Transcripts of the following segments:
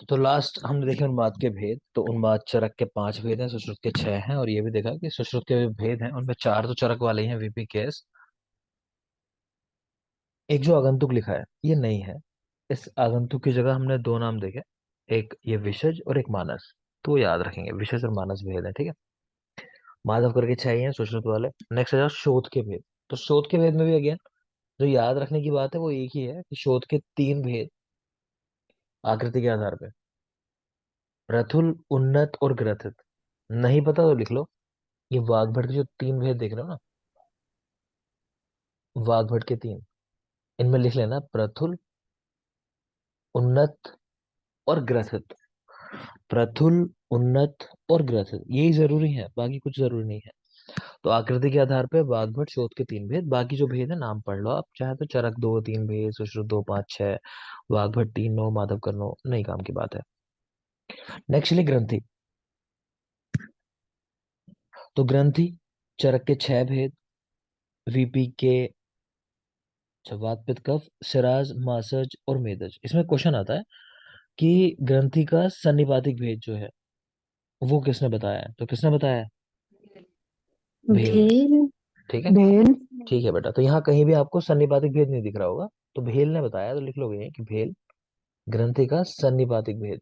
तो लास्ट हमने देखे उन्माद के भेद। तो उन्माद चरक के 5 भेद हैं, सुश्रुत के 6 हैं, और ये भी देखा कि सुश्रुत के जो भेद हैं उनमें 4 तो चरक वाले ही हैं, वीपी केस। एक जो आगंतुक लिखा है ये नहीं है। इस आगंतुक की जगह हमने दो नाम देखे, एक ये विशज और एक मानस। तो वो याद रखेंगे, विशज और मानस भेद है, ठीक है। माधव करके 6 ही हैं सुश्रुत वाले। नेक्स्ट आ जाओ शोध के भेद। तो शोध के भेद में भी अगेन जो याद रखने की बात है वो एक ही है कि शोध के 3 भेद आकृति के आधार पे, प्रथुल, उन्नत और ग्रथित। नहीं पता तो लिख लो। ये वाग्भट के जो 3 भेद देख रहे हो ना, वाग्भट के 3, इनमें लिख लेना प्रथुल, उन्नत और ग्रथित। प्रथुल, उन्नत और ग्रथित, यही जरूरी है, बाकी कुछ जरूरी नहीं है। तो आकृति के आधार पे वाग्भट शोध के 3 भेद, बाकी जो भेद है नाम पढ़ लो आप चाहे तो। चरक 2 3 भेद, सुश्रुत 2 5 6, वाग्भट 3 9, माधव कर 9, नहीं काम की बात है। नेक्स्ट लिए ग्रंथि। तो ग्रंथि चरक के 6 भेद, वीपी के, वात पित्त कफ, सिराज, मासज और मेदज। इसमें क्वेश्चन आता है कि ग्रंथि का सन्निपातिक भेद जो है वो किसने बताया है। तो किसने बताया है? भेल ने। भेल। ठीक है। भेल। ठीक है बेटा, तो यहाँ कहीं भी आपको सन्निपातिक भेद नहीं दिख रहा होगा, तो भेल ने बताया, तो लिख लोगे यहीं कि भेल ग्रंथि का सन्निपातिक भेद।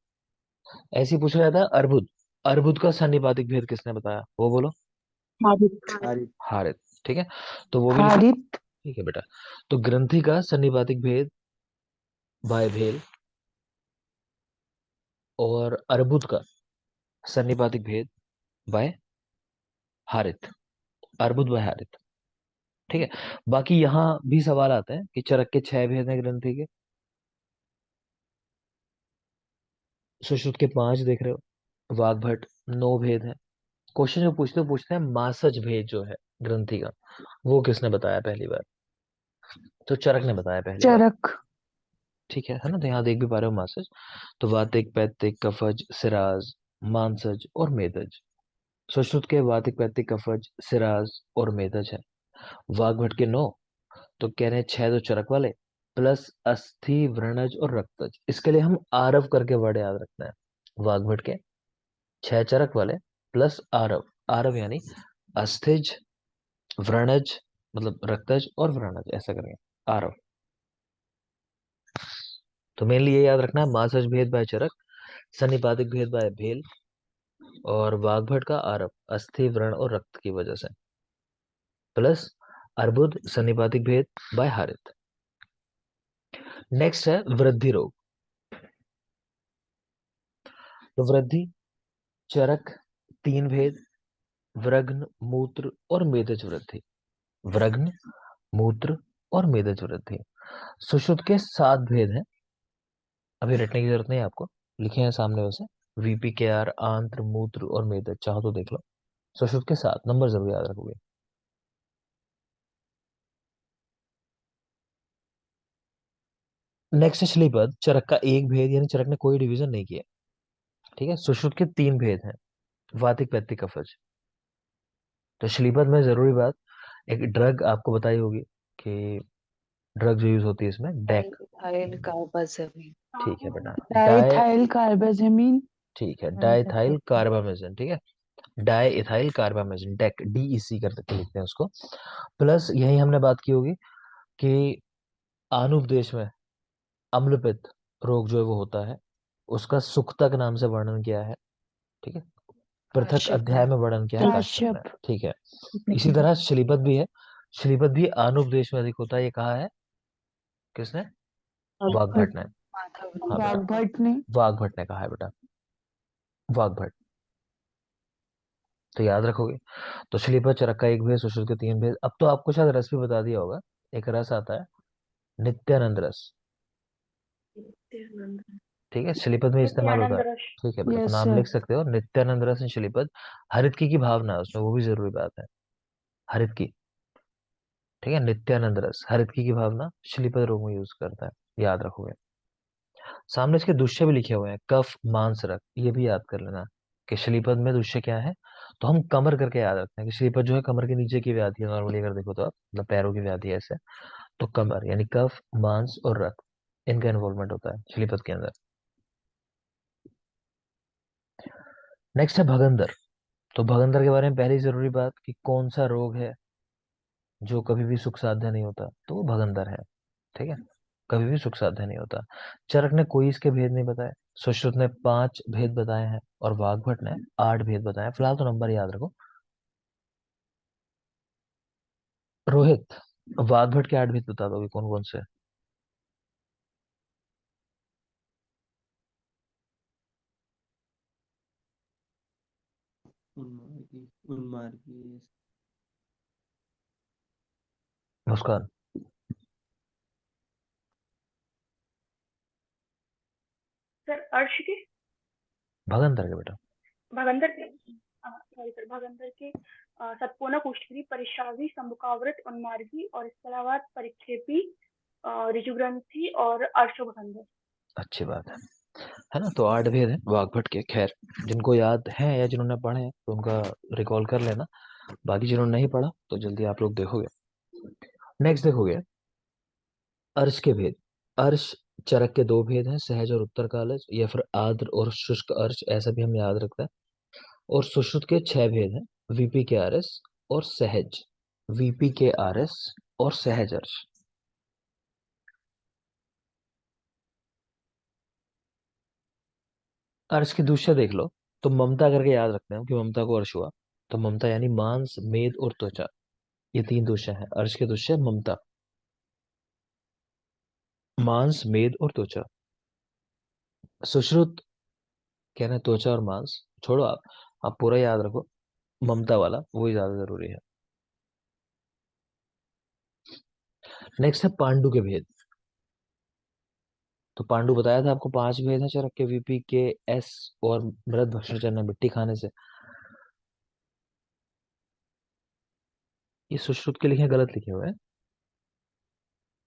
ऐसे ही पूछ रहा था अर्बुद। अर्बुद का सन्निपातिक भेद किसने बताया, वो बोलो। हारित। हारित। ठीक है, तो वो भी लिख लो। हारित। ठीक है बेटा, तो ग्रंथि का सन्निपातिक भेद बाय भेल, और अर्बुद का सन्निपातिक भेद बाय हारित। अर्बुद बाय हारित। ठीक है। बाकी यहाँ भी सवाल आते हैं कि चरक के 6 भेद हैं ग्रंथि के, सुश्रुत के 5 देख रहे हो, वाग्भट 9 भेद है। क्वेश्चन जो पूछते हैं मासज भेद जो है ग्रंथि का, वो किसने बताया पहली बार। तो चरक ने बताया पहली बार। चरक। ठीक है ना, तो यहाँ देख भी पा रहे हो मासज। तो वातिक, पैतिक, कफज, सिराज, मानसज और मेदज। सुश्रुत के वातिक, पैतिक, कफज, सिराज और मेदज है। वाग्भट के 9। तो कह रहे हैं 6 तो चरक वाले, प्लस अस्थि, व्रणज और रक्तज। इसके लिए हम आरव करके वर्ड याद रखना है। वाग्भट के 6 चरक वाले प्लस आरव। आरव यानी अस्थिज, व्रणज मतलब रक्तज, और व्रणज, ऐसा करेंगे आरव। तो मेनली ये याद रखना है, मासज भेद बाय चरक, सन्निपातिक भेद बाय भेल, और वाग्भट का आरव अस्थि, व्रण और रक्त की वजह से, प्लस अर्बुद सन्निपातिक भेद बाय हारित। नेक्स्ट है वृद्धि रोग। तो वृद्धि चरक 3 भेद, व्रग्न, मूत्र और मेदज वृद्धि। व्रग्न, मूत्र और मेदज वृद्धि। सुश्रुत के 7 भेद हैं, अभी रटने की जरूरत नहीं है आपको, लिखे हैं सामने वैसे। वीपी के आर, आंत्र, मूत्र और मेदज, चाहो तो देख लो। सुश्रुत के 7 नंबर जरूर याद रखोगे। नेक्स्ट है श्लीपद। चरक का 1 भेद, यानी चरक ने कोई डिवीजन नहीं किया। ठीक है, सुश्रुत के 3 भेद हैं, वातिक, पैतिक, कफज। तो श्लीपद में जरूरी बात, एक ड्रग आपको बताई होगी कि ड्रग जो यूज होती है इसमें डेक। इथाइल कार्बाजमीन। ठीक है बेटा, डाई। डाइथाइल कार्बाजेमिन। ठीक है, डाइथाइल कार्बामेजिन। ठीक है, डाई इथाइल कार्बामेजिन, डेक, डीईसी करके लिखते हैं उसको। प्लस यही हमने बात की होगी कि आनुपदेश में अम्लपित्त रोग जो है वो होता है, उसका सुक्तक नाम से वर्णन किया है। ठीक है, पृथक काश्यप अध्याय ने। में वर्णन किया है काश्यप ने। काश्यप। ठीक है, इसी तरह श्लीपद भी है। श्लीपद भी आनुपदेश में अधिक होता है, ये कहा है किसने? वाग्भट ने। माधव हाँ ने। बेटा, वाग्भट ने। वाग्भट ने कहा है बेटा, वाग्भट। तो याद रखोगे। तो श्लीपद चरक का 1 भेद, सुश्रुत के 3 भेद। अब तो आपको शायद रस भी बता दिया होगा, एक रस आता है नित्यानंद रस। नित्यानंद। ठीक है, श्लीपद में इस्तेमाल होता है। नित्यानंद रस। ठीक है बेटा, तो यस नाम सर। लिख सकते हो नित्यानंद रस श्लीपद। हरितकी की भावना है उसमें, वो भी जरूरी बात है, हरितकी। ठीक है, नित्यानंद रस हरितकी की भावना श्लीपद रोग में यूज करता है, याद रखोगे। सामने इसके दुष्य भी लिखे हुए हैं, कफ, मांस, रक्त, ये भी याद कर लेना कि श्लीपद में दुष्य क्या है। तो हम कमर करके याद रखते हैं कि श्लीपद जो है कमर के नीचे की व्याधि है, नॉर्मली अगर देखो तो आप, मतलब पैरों की व्याधि है ऐसे। तो कमर यानी कफ, मांस और रक्त, इनका इन्वॉल्वमेंट होता है श्लीपद के अंदर। नेक्स्ट है भगंदर। तो भगंदर के बारे में पहली जरूरी बात कि कौन सा रोग है जो कभी भी सुख साध्य नहीं होता, तो वो भगंदर है। ठीक है, कभी भी सुख साध्य नहीं होता। चरक ने कोई इसके भेद नहीं बताए। सुश्रुत ने 5 भेद बताए हैं और वाग्भट ने 8 भेद बताए हैं। फिलहाल तो नंबर याद रखो। रोहित, वाग्भट के 8 भेद बता दोगे कौन कौन से? उन्मार्गी उन्मार्गी। मुस्कान। सर अर्श के भगंदर के बेटा। भगंदर के सॉरी सर भगंदर के सतपोना कुष्ठगिरी परिश्रावी संभुकाव्रत उन्मार्गी और इसके अलावा परिक्षेपी ऋजुग्रंथि और अर्श भगंदर। अच्छी बात है ना? तो 8 भेद है वाग्भट के। खैर, जिनको याद है या जिन्होंने पढ़े हैं तो उनका रिकॉल कर लेना। बाकी जिन्होंने नहीं पढ़ा तो जल्दी आप लोग देखोगे। नेक्स्ट देखोगे अर्श के भेद। अर्श चरक के 2 भेद हैं, सहज और उत्तर कालज, या फिर आर्द्र और शुष्क अर्श, ऐसा भी हम याद रखते हैं। और सुश्रुत के 6 भेद हैं, वीपी के आरएस और सहज। वीपी के आरएस और सहज अर्श। अर्श की दूसरा देख लो, तो ममता करके याद रखते हैं कि ममता को अर्श हुआ। तो ममता यानी मांस, मेद और त्वचा, ये 3 दूषा है। अर्श के दूषा ममता, मांस, मेद और त्वचा। सुश्रुत कहना है त्वचा और मांस, छोड़ो आप पूरा याद रखो। ममता वाला वही ज्यादा जरूरी है। नेक्स्ट है पांडु के भेद। तो पांडु बताया था आपको 5 भेद है चरक के, वीपी के एस और मृद भक्षण करना मिट्टी खाने से। ये सुश्रुत के लिखे गलत लिखे हुए हैं।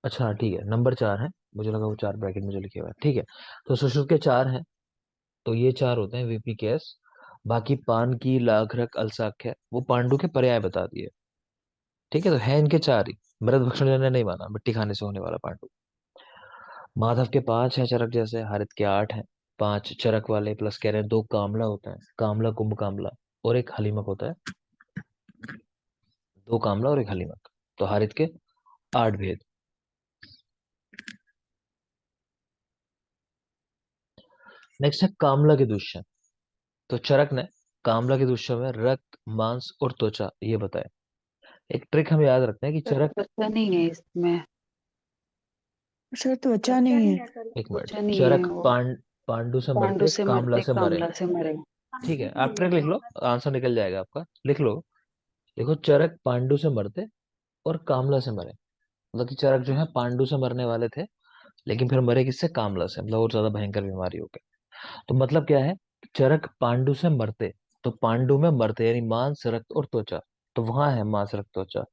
अच्छा हाँ, ठीक है, नंबर 4 है। मुझे लगा वो 4 ब्रैकेट में जो लिखे हुए हैं। ठीक है, तो सुश्रुत के 4 हैं। तो ये 4 होते हैं वीपी के एस। बाकी पान की, लाघरक, अलसाख्य वो पांडु के पर्याय बता दिए। ठीक है, तो है इनके 4 ही। मृद भक्षण ने नहीं माना, मिट्टी खाने से होने वाला पांडु। माधव के 5 है चरक जैसे, हरित के 8 हैं। 5 चरक वाले प्लस कह रहे हैं 2 कामला होता है, कामला कुंभ कामला, और एक हलीमक होता है। 2 कामला और एक हलीमक। तो हरित के 8 भेद। नेक्स्ट है कामला के दूषण। तो चरक ने कामला के दूषण में रक्त, मांस और त्वचा ये बताया। एक ट्रिक हम याद रखते हैं कि सर चरक। त्वचा नहीं है इसमें। सर त्वचा बच्चा नहीं नहीं है। है सर। एक मिनट, त्वचा नहीं है चरक वो। पांडु से पांडु मरते, से कामला मरते से मरे। कामला से मरे। ठीक है, पांडु आप नहीं है ट्रिक लिख लो, कामला। आंसर निकल जाएगा आपका। लिख लो। देखो, चरक पांडु से मरते और कामला से मरे। मतलब कि चरक जो है पांडु से मरने वाले थे, लेकिन फिर मरे किससे? कामला से। मतलब और ज्यादा भयंकर बीमारी हो गई। तो मतलब क्या है? चरक पांडु से मरते, तो पांडु में मरते यानी मांस, रक्त और त्वचा। तो वहां है मांस, रक्त, त्वचा।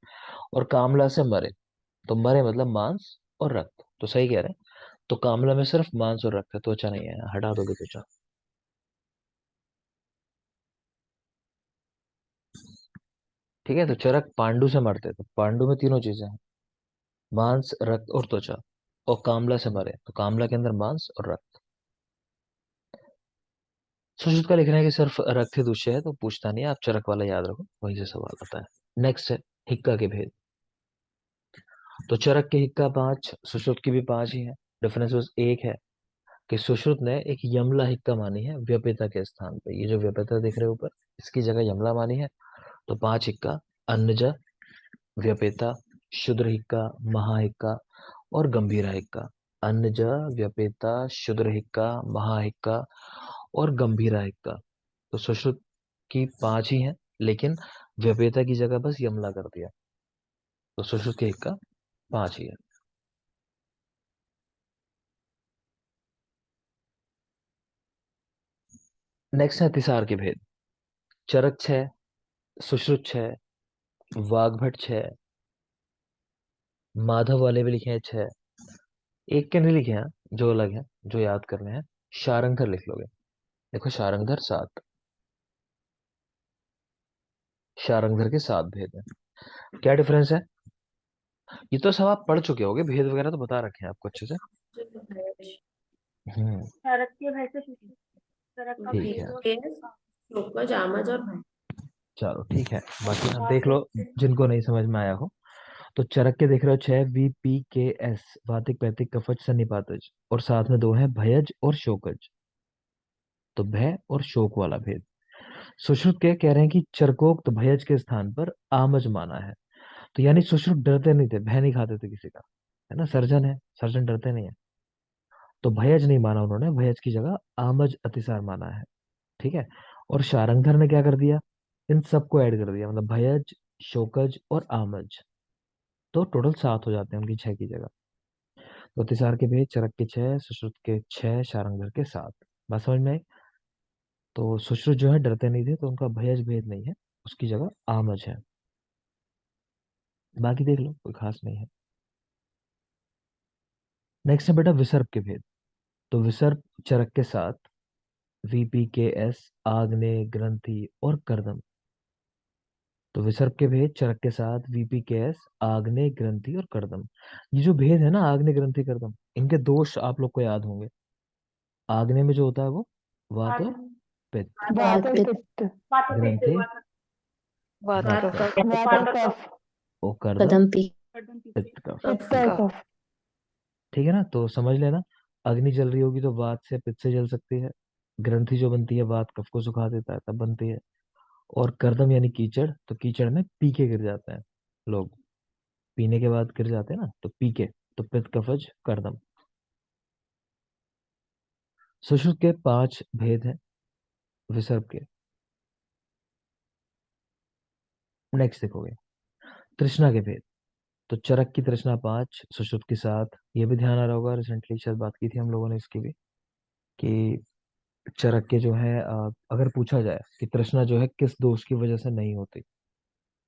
और कामला से मरे, तो मरे मतलब मांस और रक्त। तो सही कह रहे हैं। तो कामला में सिर्फ मांस और रक्त है, त्वचा नहीं है, हटा दोगे त्वचा। ठीक है, तो चरक पांडु से मरते, तो पांडु में तीनों चीजें हैं, मांस, रक्त और त्वचा। और कामला से मरे, तो कामला के अंदर मांस और रक्त। सुश्रुत का लिखना है कि सिर्फ रक्त ही दूषित है, तो पूछता नहीं है, आप चरक वाला याद रखो, वहीं से सवाल आता है। नेक्स्ट है हिक्का के भेद। तो चरक के हिक्का 5, सुश्रुत की भी 5 ही है। डिफरेंस बस एक है कि सुश्रुत ने एक यमला हिक्का मानी है व्यपेता के स्थान पे। ये जो व्यपेता दिख रहे हैं ऊपर, इसकी जगह यमला मानी है। तो 5 हिक्का, अन्नज, व्यपेता, शुद्र हिक्का, महाहिक्का और गंभीरा हिक्का। अन्नज, व्यपेता, शुद्र हिक्का, महाहिक्का और गंभीरा हिक्का। तो सुश्रुत की 5 ही है, लेकिन व्यपेता की जगह बस यमला कर दिया। तो सुश्रुत के हिक्का 5 ही है। नेक्स्ट है तिसार के भेद। चरक 6, सुश्रुत 6, वाग्भट 6, माधव वाले भी लिखे हैं 6। एक के नहीं लिखे हैं, जो अलग है, जो याद करने हैं। शारंगधर लिख लोगे। देखो, शारंगधर 7, शारंगधर के 7 भेद हैं। क्या डिफरेंस है? ये तो सब आप पढ़ चुके होगे, भेद वगैरह तो बता रखे हैं आपको अच्छे से। हम्म। शरद के भय से सुश्रुत चरक का ठीक भेद है, और हाँ। शोकज, आमज और भय। चलो ठीक है, बाकी आप देख लो जिनको नहीं समझ में आया हो। तो चरक के देख रहे हो 6 VPKS, वातिक पैतिक कफज सन्निपातज, और साथ में 2 है भयज और शोकज। तो भय और शोक वाला भेद। सुश्रुत के कह रहे हैं कि चरकोक्त भयज के स्थान पर आमज माना है। तो यानी सुश्रुत डरते नहीं थे, भय नहीं खाते थे किसी का, है ना, सर्जन है, सर्जन डरते नहीं है। तो भयज नहीं माना उन्होंने, भयज की जगह आमज अतिसार माना है। ठीक है। और शारंगधर ने क्या कर दिया, इन सबको ऐड कर दिया, मतलब भयज, शोकज और आमज। तो टोटल 7 हो जाते हैं उनकी 6 की जगह। तो अतिसार के भेद, चरक के 6, सुश्रुत के 6, शारंगधर के 7। बात समझ में आई? तो सुश्रुत जो है डरते नहीं थे, तो उनका भयज भेद नहीं है, उसकी जगह आमज है। बाकी देख लो, कोई खास नहीं है। नेक्स्ट है बेटा विसर्प के भेद। तो विसर्प चरक के 7, VPKS, आग्नेय, ग्रंथि और कर्दम। तो विसर्प के भेद चरक के 7, VPKS, आग्नेय, ग्रंथि और कर्दम। ये जो भेद है ना, आग्नेय, ग्रंथि, कर्दम, इनके दोष आप लोग को याद होंगे। आग्नेय में जो होता है वो वात और पित्त, वात और पित्त, ग्रंथि वात वात का कफ, वात और कफ, और कर्दम कदम पी पित्त कफ। पित्त और का कफ। ठीक है ना, तो समझ लेना। अग्नि जल रही होगी तो वात से पित्त से जल सकती है। ग्रंथि जो बनती है वात कफ को सुखा देता है, तब बनती है। और कर्दम यानी कीचड़, तो कीचड़ में पी के गिर जाते हैं लोग, पीने के बाद गिर जाते हैं ना, तो पी के। तो पित्त कफज कर्दम। सुश्रुत के 5 भेद हैं विसर्प के। नेक्स्ट देखोगे तृष्णा के भेद। तो चरक की तृष्णा 5, सुश्रुत की 7। ये भी ध्यान आ रहा होगा, रिसेंटली शायद बात की थी हम लोगों ने इसकी भी, कि चरक के जो है अगर पूछा जाए कि तृष्णा जो है किस दोष की वजह से नहीं होती,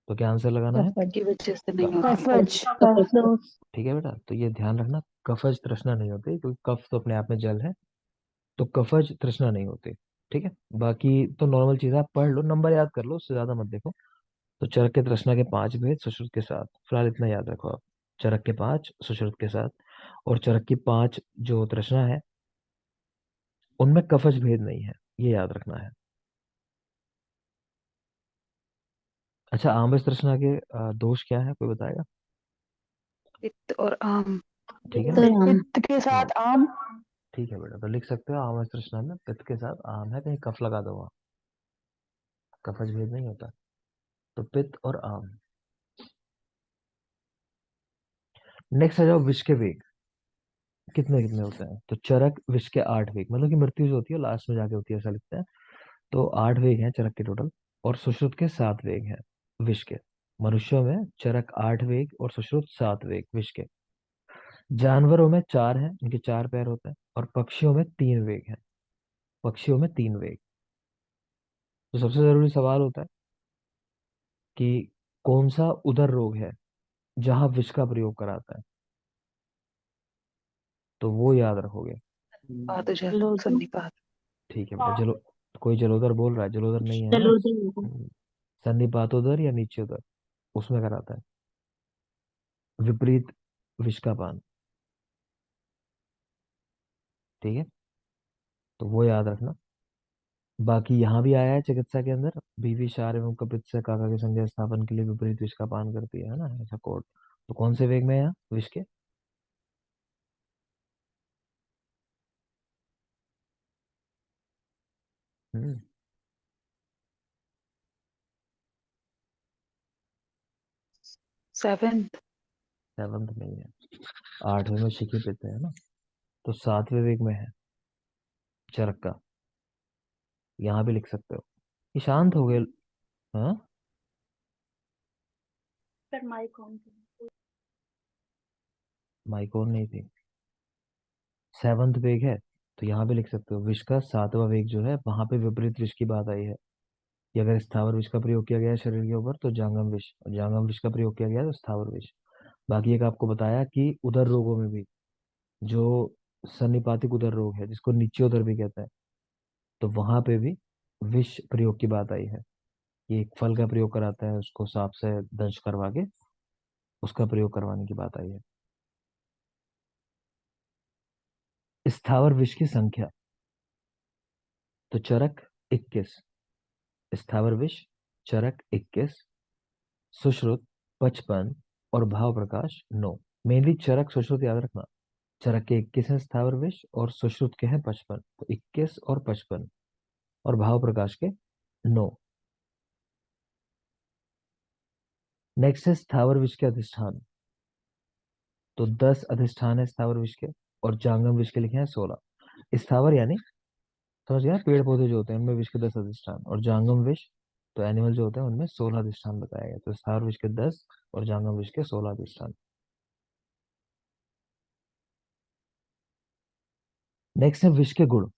तो क्या आंसर लगाना है? की वजह से नहीं होता। कफज, कफ दोष। ठीक है बेटा, तो ये ध्यान रखना, कफज तृष्णा नहीं होती, क्योंकि कफ तो अपने आप में जल है, तो कफज तृष्णा नहीं होती। ठीक है। बाकी तो नॉर्मल चीज आप पढ़ लो, नंबर याद कर लो, उससे ज्यादा मत देखो। तो चरक के तृष्णा के 5 भेद सुश्रुत के 7, फिलहाल इतना याद रखो आप। चरक के 5, सुश्रुत के 7। और चरक की 5 जो तृष्णा है, उनमें कफज भेद नहीं है, ये याद रखना है। अच्छा, आमस तृष्णा के दोष क्या है, कोई बताएगा? पित्त और आम। ठीक है ना। तो हम पित्त के साथ आम। ठीक है बेटा, तो लिख सकते हो आमस तृष्णा में पित्त के साथ आम है, कहीं कफ लगा दो वहाँ, कफज भेद नहीं होता। तो पित्त और आम। नेक्स्ट आ जाओ विष के वेग, कितने कितने होते हैं। तो चरक विष के 8 वेग, मतलब कि मृत्यु जो होती है लास्ट में जाके होती है, ऐसा लिखते हैं। तो 8 वेग हैं चरक के टोटल, और सुश्रुत के 7 वेग हैं विष के। मनुष्यों में चरक 8 वेग और सुश्रुत 7 वेग विष के। जानवरों में 4 हैं, इनके 4 पैर होते हैं। और पक्षियों में 3 वेग हैं, पक्षियों में 3 वेग। तो सबसे जरूरी सवाल होता है कि कौन सा उदर रोग है जहां विष का प्रयोग कराता है, तो वो याद रखोगे। पाद जल सन्निपात। ठीक है बेटा, जलो, कोई जलोदर बोल रहा है, जलोदर नहीं है ना। चलो जी। संधिपातोदर या नीचे उदर, उसमें कराता है विपरीत विष का पान। ठीक है, तो वो याद रखना। बाकी यहाँ भी आया है चिकित्सा के अंदर, बीवी शार एवं कपित से काका के संज्ञा स्थापन के लिए विपरीत विष का पान करती है ना, ऐसा कोड। तो कौन से वेग में है यहाँ विष के? हम्म 7th। 7th में ही है। 8वें में शिखी पीते हैं ना, तो 7वें वेग में है चरक का। यहाँ भी लिख सकते हो। ये शांत हो गए। हाँ, सर माइक कौन सी? माइकोन नहीं थी। 7th वेग है, तो यहाँ भी लिख सकते हो विष का 7वां वेग जो है, वहां पे विपरीत विष की बात आई है कि अगर स्थावर विष का प्रयोग किया गया है शरीर के ऊपर तो जांगम विष, और जांगम विष का प्रयोग किया गया है तो स्थावर विष। बाकी एक आपको बताया कि उदर रोगों में भी, जो सन्निपातिक उदर रोग है जिसको नीचे उदर भी कहते हैं, तो वहां पे भी विष प्रयोग की बात आई है। कि एक फल का प्रयोग कराता है, उसको सांप से दंश करवा के उसका प्रयोग करवाने की बात आई है। स्थावर विष की संख्या, तो चरक 21, स्थावर विष, चरक 21, सुश्रुत 55 और भाव प्रकाश 9। मेनली चरक सुश्रुत याद रखना। चरक के 21 है स्थावर विष और सुश्रुत के हैं 55, तो 21 और 55 और भाव प्रकाश के 9। नेक्स्ट है स्थावर विष के अधिष्ठान। तो 10 अधिष्ठान है स्थावर विष के और जांगम विष के लिखे हैं 16। स्थावर यानी समझ गया, पेड़ पौधे जो होते हैं उनमें विष के 10 अधिष्ठान, और जांगम विष तो एनिमल जो होते हैं उनमें 16 अधिष्ठान बताया गया। तो स्थावर विष के 10 और जांगम विष के 16 अधिष्ठान। नेक्स्ट है विष के गुण।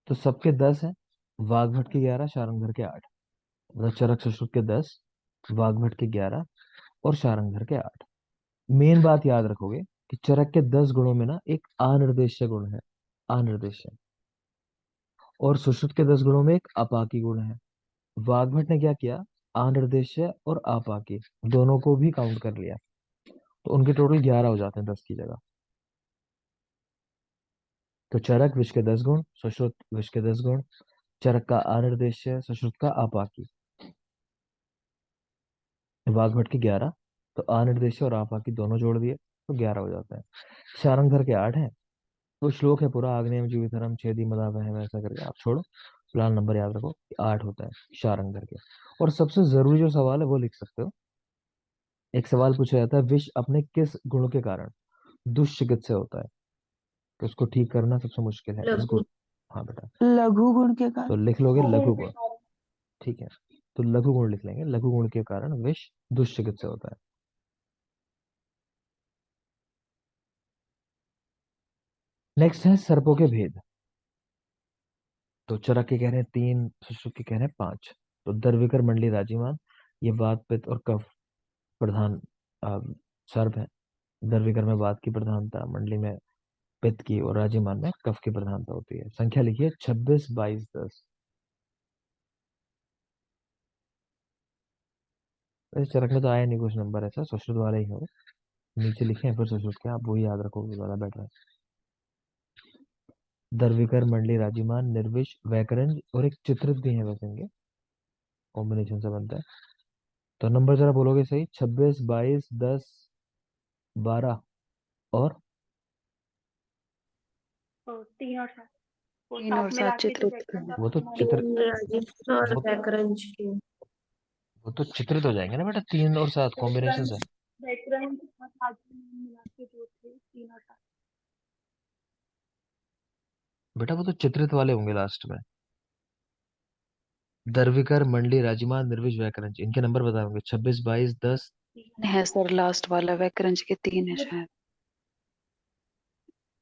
तो सबके 10 है, वाघभट के 11, शारंगधर के 8। मतलब चरक सुश्रुत के 10, वाघभट के 11 और शारंगधर के 8। मेन बात याद रखोगे कि चरक के 10 गुणों में ना एक अनिर्देश्य गुण है, अनिर्देश्य। और सुश्रुत के 10 गुणों में एक अपाकी गुण है। वाग्भट ने क्या किया, अनिर्देश्य और अपाकी दोनों को भी काउंट कर लिया, तो उनके टोटल 11 हो जाते हैं 10 की जगह। तो चरक विष के 10 गुण, सुश्रुत विष के 10 गुण, चरक का अनिर्देश्य, सुश्रुत का अपाकी, वाग्भट के 11। तो अनिर्देश्य और अपाकी दोनों जोड़ दिए तो 11 हो जाते हैं। शारंगधर के 8 है। वो श्लोक है पूरा, आग्नेयम जीवितरम छेदी मदा वह वैसा करके, आप छोड़ो, फिलहाल नंबर याद रखो कि 8 होता है शारंगधर के। और सबसे जरूरी जो सवाल है वो लिख सकते हो। एक सवाल पूछा जाता है, विष अपने किस गुण के कारण दुष्चिकित्सा होता है? तो उसको ठीक करना सबसे मुश्किल है इस गुण। लघु हाँ बेटा, लघु गुण के तो कारण। लिख लोगे गुण लघु के गुण। कारण। ठीक है, तो लघु गुण लिख लेंगे, लघु गुण के कारण विष दुष्चिकित्सा होता है। नेक्स्ट है सर्पों के भेद। तो चरक के कह रहे हैं 3, सुश्रुत के कह रहे हैं 5। तो दर्विकर मंडली राजीमान, ये वात पित्त और कफ प्रधान अ, सर्प है। दर्विकर में वात की प्रधानता, मंडली में पित्त की और राजीमान में कफ की प्रधानता होती है। संख्या लिखिए 26, 22, 10। वैसे चरक में तो आया नहीं कुछ नंबर ऐसा, सुश्रुत वाले ही हो, नीचे लिखे हैं फिर सुश्रुत के, आप वही याद रखोगे ज्यादा बेटर है। दर्विकर मंडली राजीमान निर्विश वैकरंज और एक चित्रित भी है वैसे, इनके कॉम्बिनेशन से बनता है। तो नंबर जरा बोलोगे सही, 26, 22, 10, 12 और तो 3 और 7 वो 3 और साथ 7 मिला के जो चित्रित व्याकरण वो तो का चित्र, राजेश और वो, व्याकरणज के। वो तो चित्रित हो जाएंगे ना बेटा, 3 और 7 कॉम्बिनेशन व्याकरण से। व्याकरण और आदि मिला के जो थे 3 और 7। बेटा वो तो चित्रित वाले होंगे लास्ट में। दर्विकर मंडली राजीमान निर्विश व्याकरंज, इनके नंबर बताओगे 26, 22, 10। है सर, लास्ट वाला व्याकरण के 3 है शायद।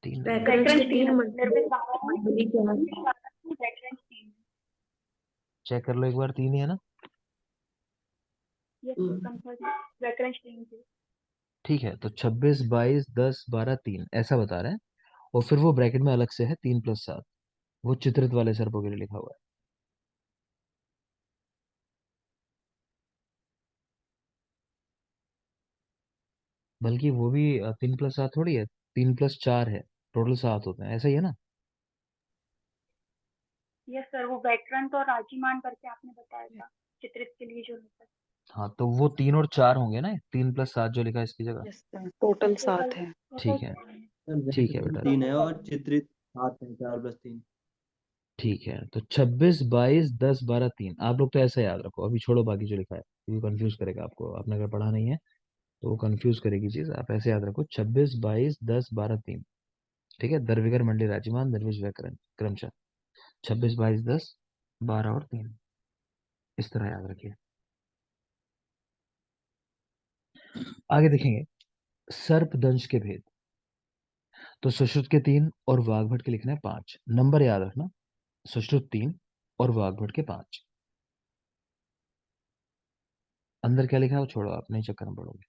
3 नहीं है। व्याकरणज व्याकरण के 3 तीन है, निर्विश मंडली 12 है, मंडली के हैं। निर्विश 12 है, व्याकरण 3 है। चेक कर लो एक बार, 3 ही है ना? यस सर, कंफर्म व्याकरण 3 थे। ठीक है, तो 26, 22, 10, 12, 3 ऐसा बता रहे हैं। और फिर वो ब्रैकेट में अलग से है 3+7, वो चित्रित वाले सर्पों के लिए लिखा हुआ है। बल्कि वो भी 3+7 थोड़ी है, 3+4 है, टोटल 7 होते हैं, ऐसा ही है ना? यस सर, वो व्याकरण और राजीमान करके आपने बताया था चित्रित के लिए जो होता है। हाँ, तो वो 3 और 4 होंगे ना, 3+7 जो लिखा है इसकी जगह। यस सर, टोटल टोटल 7 है। ठीक है, सर ठीक है व्याकरण बेटा, 3 है और चित्रित 7 है, 4+3। ठीक है। तो 26, 22, 10, 12, 3 आप लोग तो ऐसा याद रखो, अभी छोड़ो बाकी जो लिखा है, ये कंफ्यूज करेगा आपको, आपने अगर पढ़ा नहीं है तो वो कंफ्यूज करेगी चीज। आप ऐसे याद रखो 26, 22, 10, 12, 3। ठीक है, दर्विकर मंडली राजीमान निर्विश व्याकरण क्रमशः 26, 22, 10, 12 और 3, इस तरह याद रखिए। आगे देखेंगे सर्प दंश के भेद। तो सुश्रुत के 3 और वाग्भट के लिखना है 5। नंबर याद रखना, सुश्रुत 3 और वाग्भट के 5। अंदर क्या लिखा है वो छोड़ो, आप नहीं चक्कर में पड़ोगे।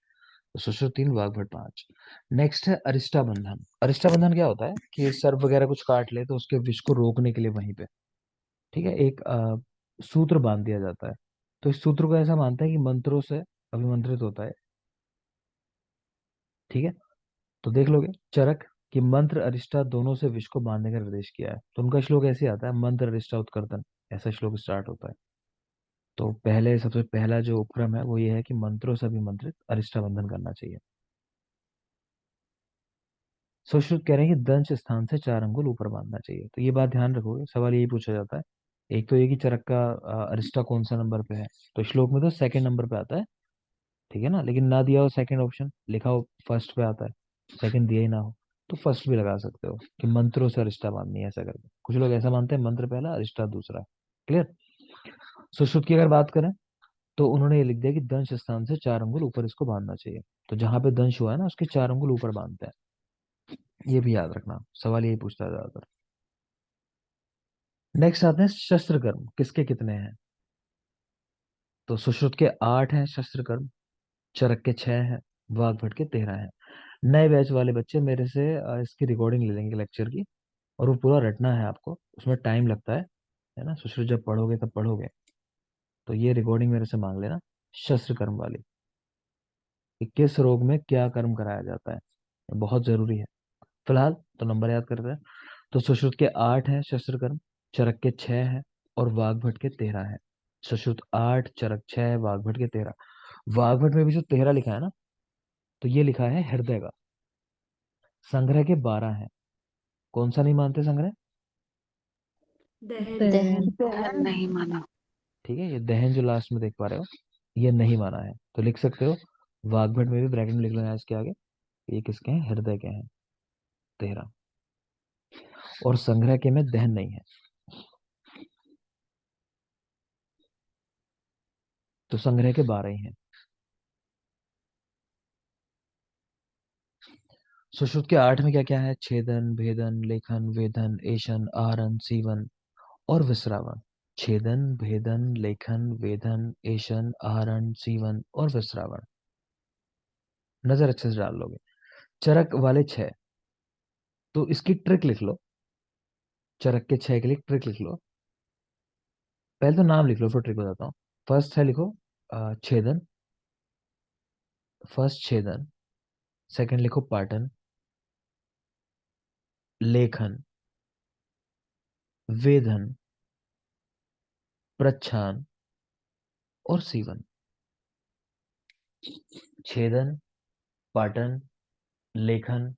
तो सुश्रुत 3, वाग्भट 5। नेक्स्ट है अरिष्टा बंधन। अरिष्टा बंधन क्या होता है कि सर्प वगैरह कुछ काट ले तो उसके विष को रोकने के लिए वहीं पे, ठीक है, एक सूत्र बांध दिया जाता है। तो इस सूत्र को ऐसा मानते हैं कि मंत्रों से अभिमंत्रित होता है। ठीक है, तो देख लोगे चरक कि मंत्र अरिष्टा दोनों से विष को बांधने का निर्देश किया है। तो उनका श्लोक ऐसे आता है, मंत्र अरिष्टा उत्कर्तन। ऐसा श्लोक स्टार्ट होता है। तो पहले सबसे पहला जो उपक्रम है वो ये है कि मंत्रों से अभिमंत्रित अरिष्टा बंधन करना चाहिए। सुश्रुत कह रहे हैं कि दंश स्थान से 4 अंगुल ऊपर बांधना चाहिए। तो ये बात ध्यान रखोगे, सवाल यही पूछा जाता है। एक तो ये कि चरक का अरिष्टा कौन सा नंबर पे है, तो श्लोक में तो सेकंड नंबर पे आता है, ठीक है ना, लेकिन ना दिया हो सेकंड ऑप्शन, लिखा हो फर्स्ट पे आता है, सेकंड दिया ही ना हो, तो फर्स्ट भी लगा सकते हो कि मंत्रों से अरिष्टा बांधनी है, ऐसा करके। कुछ लोग ऐसा मानते हैं मंत्र पहला अरिष्टा दूसरा। क्लियर। सुश्रुत की अगर बात करें तो उन्होंने ये लिख दिया कि दंश स्थान से 4 अंगुल ऊपर इसको बांधना चाहिए। तो जहां पे दंश हुआ है ना उसके 4 अंगुल ऊपर बांधते हैं, ये भी याद रखना, सवाल यही पूछता है ज्यादातर। नेक्स्ट आते हैं शस्त्र कर्म, किसके कितने हैं। तो सुश्रुत के 8 हैं शस्त्र कर्म, चरक के 6 हैं, वाग्भट के 13 हैं। नए बैच वाले बच्चे मेरे से इसकी रिकॉर्डिंग ले लेंगे लेक्चर की, और वो पूरा रटना है आपको, उसमें टाइम लगता है ना। सुश्रुत जब पढ़ोगे तब पढ़ोगे, तो ये रिकॉर्डिंग मेरे से मांग लेना, शस्त्र कर्म वाली, कि किस रोग में क्या कर्म कराया जाता है, ये बहुत जरूरी है। फिलहाल तो नंबर याद करते हैं। तो सुश्रुत के 8 हैं शस्त्र कर्म, चरक के 6 हैं, और वाग्भट के 13 हैं। सुश्रुत 8, चरक 6, वाग्भट के 13। वाग्भट में भी जो 13 लिखा है ना, तो ये लिखा है हृदय का। संग्रह के 12 हैं। कौन सा नहीं मानते संग्रह? दहन दहन नहीं माना। ठीक है, ये दहन जो लास्ट में देख पा रहे हो, ये नहीं माना है, तो लिख सकते हो वाग्भट में भी ब्रैकेट में लिख लो यहाँ इसके आगे, ये किसके हैं, हृदय के हैं 13। और संग्रह के में दहन नहीं है, तो संग्रह के 12 ही हैं। सुश्रुत के 8 में क्या क्या है, छेदन, भेदन, लेखन, वेदन, एशन, आहरण, सीवन और विश्रावण। छेदन, भेदन, लेखन, वेदन, एशन, आहरण, सीवन और विश्रावण। नजर अच्छे से डाल लोगे। चरक वाले 6, तो इसकी ट्रिक लिख लो, चरक के 6 के लिए ट्रिक लिख लो। पहले तो नाम लिख लो, फिर ट्रिक बताता हूँ। फर्स्ट है, लिखो छेदन, फर्स्ट छेदन। सेकंड लिखो पाटन, लेखन, वेदन, प्रच्छान और सीवन। छेदन, पाटन, लेखन,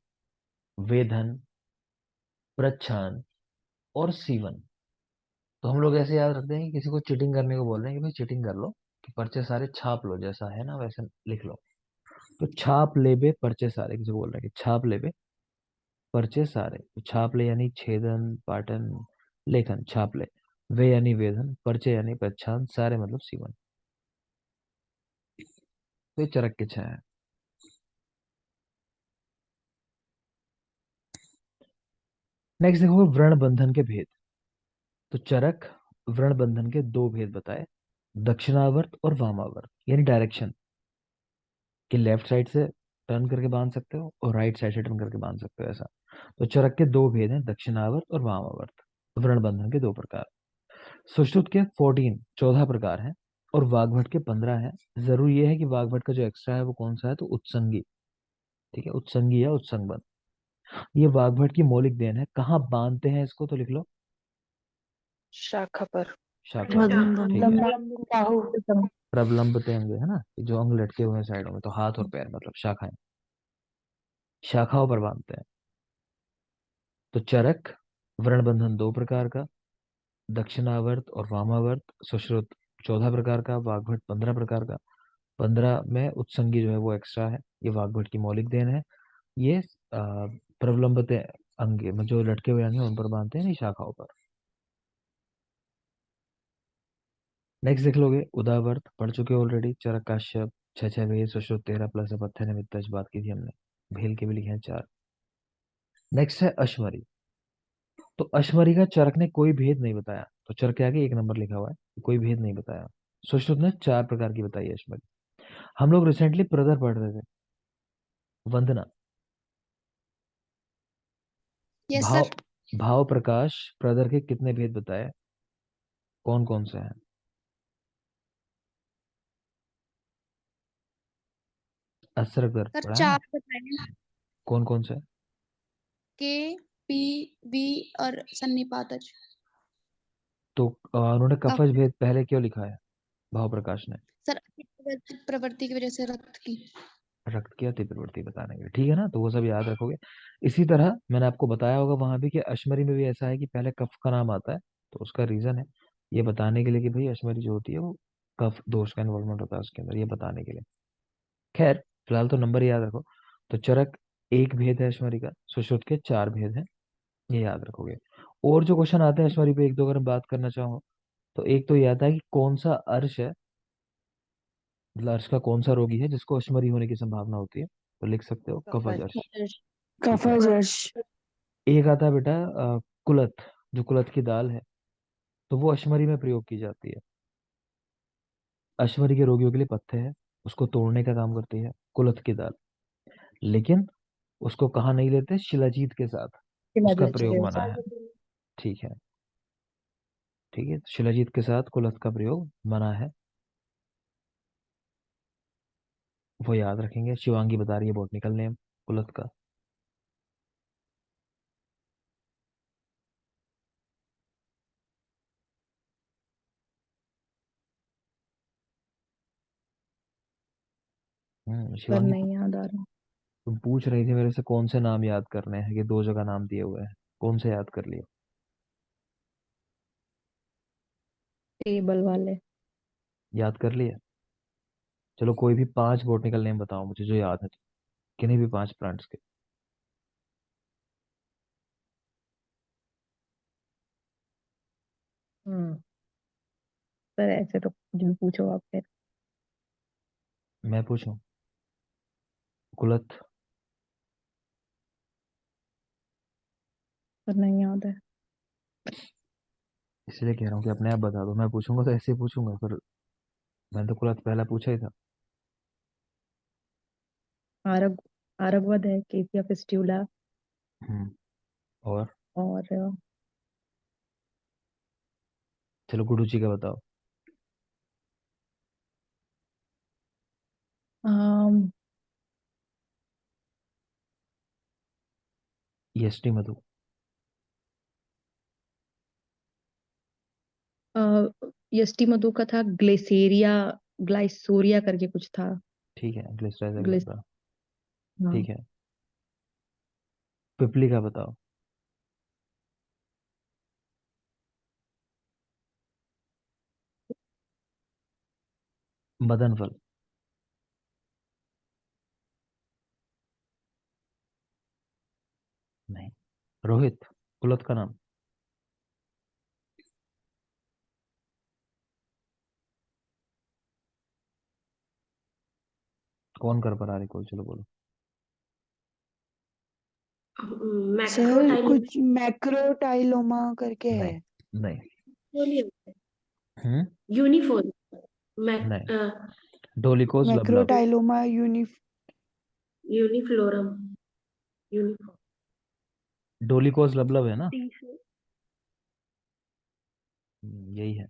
वेदन, प्रच्छान और सीवन। तो हम लोग ऐसे याद रखते हैं कि किसी को चीटिंग करने को बोल रहे हैं कि भाई चीटिंग कर लो, कि पर्चे सारे छाप लो, जैसा है ना वैसे लिख लो। तो छाप ले बे पर्चे सारे, किसी को बोल रहे हैं कि छाप ले बे पर्चे सारे। तो छाप ले यानी छेदन, पाटन, लेखन, छाप ले। वे यानी वेदन, पर्चे यानी प्रच्छान, सारे मतलब सीवन। तो ये चरक के 6 है। नेक्स्ट देखो व्रण बंधन के भेद। तो चरक व्रण बंधन के 2 भेद बताए, दक्षिणावर्त और वामावर्त, यानी डायरेक्शन, कि लेफ्ट साइड से टर्न करके बांध सकते हो और राइट साइड से टर्न करके बांध सकते हो, ऐसा। तो चरक के 2 भेद हैं, दक्षिणावर्त और वामावर्त, व्रण बंधन के 2 प्रकार। सुश्रुत के 14 प्रकार हैं, और वाग्भट के 15 हैं। जरूरी ये है कि वाग्भट का जो एक्स्ट्रा है वो कौन सा है, तो उत्संगी। ठीक है, उत्संगी या उत्संगबंध, ये वाग्भट की मौलिक देन है। कहाँ बांधते हैं इसको, तो लिख लो शाखा पर। शाखा पर। ठीक है, बाहु प्रबलंबते अंग है ना, जो अंग लटके हुए हैं साइडों में, तो हाथ और पैर मतलब शाखाएं, शाखाओं पर बांधते हैं। तो चरक व्रण बंधन 2 प्रकार का, दक्षिणावर्त और वामावर्त। सुश्रुत 14 प्रकार का, वाग्भट 15 प्रकार का। 15 में उत्संगी जो है वो एक्स्ट्रा है, ये वाग्भट की मौलिक देन है। ये प्रबलंबते अंग में जो लटके हुए अंग हैं उन पर बांधते हैं, नहीं शाखाओं पर। नेक्स्ट देख लोगे उदावर्त, पढ़ चुके ऑलरेडी। चरक काश्यप 6 भेद, सुश्रुत 13 प्लस अपत्य निमित्त बात की थी हमने, भेल के भी लिखे हैं 4। नेक्स्ट है अश्मरी। तो अश्मरी का चरक ने कोई भेद नहीं बताया, तो चरक के आगे 1 नंबर लिखा हुआ है, कोई भेद नहीं बताया। सुश्रुत ने 4 प्रकार की बताई है अश्मरी। हम लोग रिसेंटली प्रदर पढ़ रहे थे, वंदना। यस भाव सर। भाव प्रकाश प्रदर के कितने भेद बताए, कौन कौन से हैं? असरगर सर पढ़ा है ना, 4 बताए, कौन कौन से? के, पी, वी और सन्निपातज। तो उन्होंने कफज भेद पहले क्यों लिखा है भाव प्रकाश ने? सर प्रवृत्ति की वजह से रक्त की। रक्त की अति प्रवृत्ति बताने के लिए, ठीक है ना, तो वो सब याद रखोगे। इसी तरह मैंने आपको बताया होगा वहां भी कि अश्मरी में भी ऐसा है कि पहले कफ का नाम आता है, तो उसका रीजन है ये बताने के लिए कि भाई अश्मरी जो होती है वो कफ दोष का इन्वॉल्वमेंट होता है उसके अंदर, ये बताने के लिए। खैर फिलहाल तो नंबर याद रखो। तो चरक एक भेद है अश्मरी का, सुश्रुत के चार भेद हैं, ये याद रखोगे। और जो क्वेश्चन आते हैं अश्मरी पे, एक दो अगर मैं बात करना चाहूँ, तो एक तो ये आता है कि कौन सा अर्श है, मतलब अर्श का कौन सा रोगी है जिसको अश्मरी होने की संभावना होती है, तो लिख सकते हो कफज अर्श। ठीक है। कफजर्श। एक आता है बेटा कुलत, जो कुलत की दाल है, तो वो अश्मरी में प्रयोग की जाती है। अश्मरी के रोगियों के लिए पथ्य है, उसको तोड़ने का काम करती है कुलत की दाल, लेकिन उसको कहाँ नहीं लेते, शिलाजीत के साथ उसका प्रयोग मना है। ठीक है, ठीक है, शिलाजीत के साथ कुलत का प्रयोग मना है, वो याद रखेंगे। शिवांगी बता रही है बॉटनिकल नेम कुलत का। पर शिवांगी नहीं याद आ रहा। तुम पूछ रही थी मेरे से कौन से नाम याद करने हैं, कि दो जगह नाम दिए हुए हैं, कौन से याद कर लिए? टेबल वाले। याद कर लिए? चलो कोई भी पांच बॉटनिकल नेम बताओ मुझे जो याद है, किन्हीं भी पांच प्लांट्स के। हम्म। सर ऐसे तो कुछ भी पूछो आप फिर। मैं पूछूं? कुलत। पर नहीं याद है। इसलिए कह रहा हूँ कि अपने आप बता दो, मैं पूछूंगा तो ऐसे ही पूछूंगा, फिर मैंने तो कुलत पहला पूछा ही था। आरग आरगवद है, केसिया फिस्ट्यूला। हम्म। और और चलो गुडुची का बताओ। आम, ईएसटी मधु। यष्टि मधु का था ग्लेसेरिया, ग्लाइसोरिया करके कुछ था। ठीक है, ग्लिसराइड ग्लिस लगा। हाँ। ठीक है, पिपली का बताओ। मदन फल। नहीं। रोहित, कुलत का नाम। कौन कर पा रहा है कोई, चलो बोलो। सर मैक्रोटाइल कुछ मैक्रोटाइलोमा करके नहीं। है। नहीं। हम्म। यूनिफॉर्म नहीं। डोलिकोज लबलब। मैक्रोटाइलोमा यूनिफ्लोरम यूनिफॉर्म डोलिकोज लबलब है ना? डी से यही है।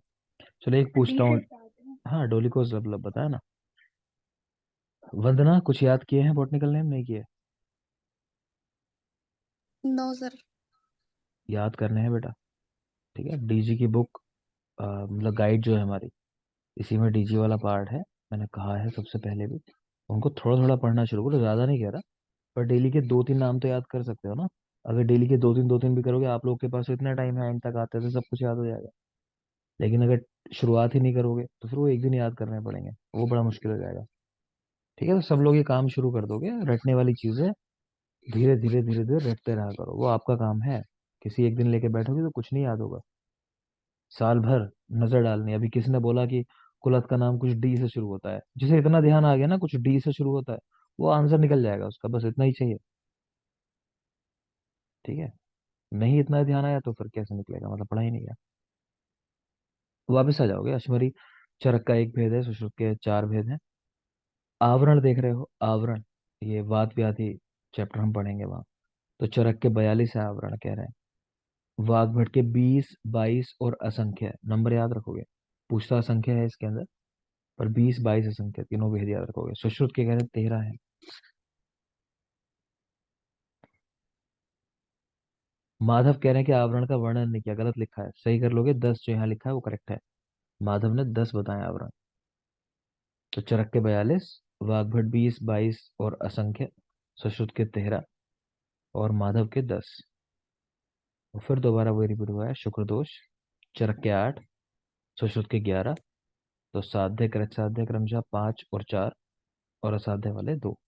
चलो एक पूछता डी से हूँ। स्टार्ट है। हाँ डोलिकोज लबलब बताया ना। वंदना कुछ याद किए हैं बॉटनिकल नेम, नहीं किए? No sir. याद करने हैं बेटा। ठीक है, डीजी की बुक, मतलब गाइड जो है हमारी, इसी में डीजी वाला पार्ट है। मैंने कहा है सबसे पहले भी, उनको थोड़ा थोड़ा पढ़ना शुरू करो, ज्यादा नहीं कह रहा, पर डेली के दो तीन नाम तो याद कर सकते हो ना। अगर डेली के दो तीन भी करोगे, आप लोग के पास तो इतना टाइम है, एंड तक आते तो सब कुछ याद हो जाएगा। लेकिन अगर शुरुआत ही नहीं करोगे तो फिर वो एक दिन याद करने पड़ेंगे, वो बड़ा मुश्किल हो जाएगा। ठीक है, तो सब लोग ये काम शुरू कर दोगे, रटने वाली चीजें धीरे धीरे धीरे धीरे रटते रहा करो, वो आपका काम है। किसी एक दिन लेके बैठोगे तो कुछ नहीं याद होगा। साल भर नजर डालनी। अभी किसी ने बोला कि कुलत का नाम कुछ डी से शुरू होता है, जिसे इतना ध्यान आ गया ना कुछ डी से शुरू होता है, वो आंसर निकल जाएगा उसका, बस इतना ही चाहिए। ठीक है, नहीं इतना ध्यान आया तो फिर कैसे निकलेगा, मतलब पढ़ा ही नहीं गया। वापिस आ जाओगे। अश्मरी चरक का एक भेद है, सुश्रुत के चार भेद हैं। आवरण देख रहे हो, आवरण, ये वात व्याधि चैप्टर हम पढ़ेंगे वहां। तो चरक के 42 है आवरण कह रहे हैं। वाग्भट के 20, 22 और असंख्य है। नंबर याद रखोगे, पूछता असंख्य है इसके अंदर, पर 20, 22 असंख्य तीनों भेद याद रखोगे। सुश्रुत के कह रहे 13 है। माधव कह रहे हैं कि आवरण का वर्णन नहीं किया, गलत लिखा है, सही कर लोगे। 10 जो यहाँ लिखा है वो करेक्ट है। माधव ने 10 बताए आवरण। तो चरक के 42, वाग्भट 20, 22 और असंख्य, सुश्रुत के 13 और माधव के 10। और फिर दोबारा वही रिपीट हुआ है, शुक्र दोष, चरक के 8, सुश्रुत के 11। तो साध्य कृत साध्य क्रमशः 5 और 4 और असाध्य वाले 2।